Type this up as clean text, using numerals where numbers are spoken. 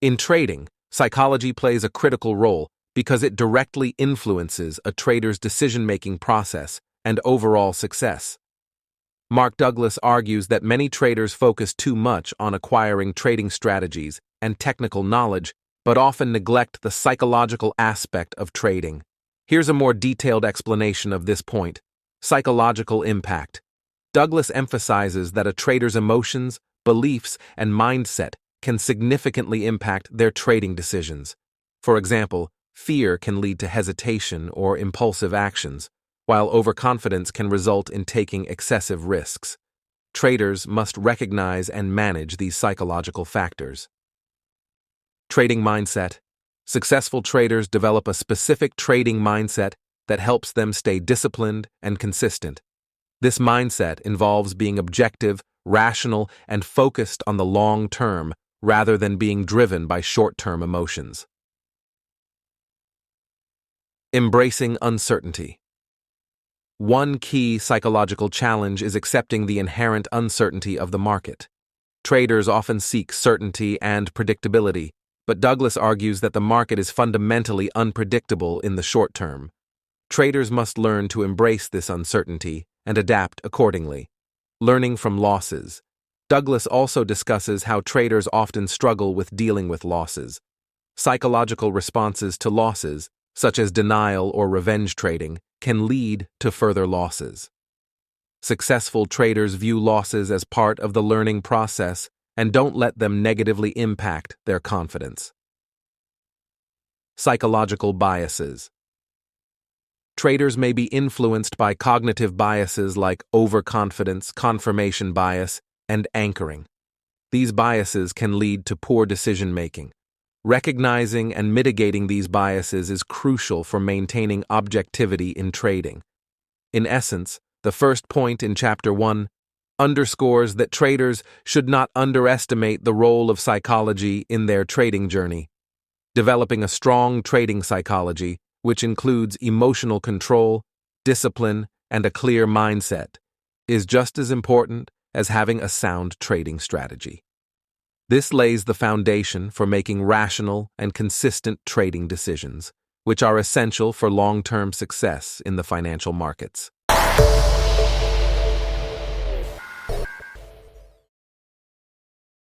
In trading, psychology plays a critical role because it directly influences a trader's decision-making process and overall success. MarkDouglas argues that many traders focus too much on acquiring trading strategies and technical knowledge, but often neglect the psychological aspect of trading. Here's a more detailed explanation of this point: psychological impact. Douglas emphasizes that a trader's emotions, beliefs, and mindset can significantly impact their trading decisions. For example, fear can lead to hesitation or impulsive actions, while overconfidence can result in taking excessive risks. Traders must recognize and manage these psychological factors. Trading mindset. Successful traders develop a specific trading mindset that helps them stay disciplined and consistent. This mindset involves being objective, rational, and focused on the long term rather than being driven by short-term emotions. Embracing uncertainty. One key psychological challenge is accepting the inherent uncertainty of the market. Traders often seek certainty and predictability, but Douglas argues that the market is fundamentally unpredictable in the short term. Traders must learn to embrace this uncertainty and adapt accordingly. Learning from losses. Douglas also discusses how traders often struggle with dealing with losses. Psychological responses to losses, such as denial or revenge trading, can lead to further losses. Successful traders view losses as part of the learning process and don't let them negatively impact their confidence. Psychological biases. Traders may be influenced by cognitive biases like overconfidence, confirmation bias, and anchoring. These biases can lead to poor decision-making. Recognizing and mitigating these biases is crucial for maintaining objectivity in trading. In essence, the first point in Chapter 1 underscores that traders should not underestimate the role of psychology in their trading journey. Developing a strong trading psychology, which includes emotional control, discipline, and a clear mindset, is just as important as having a sound trading strategy. This lays the foundation for making rational and consistent trading decisions, which are essential for long-term success in the financial markets.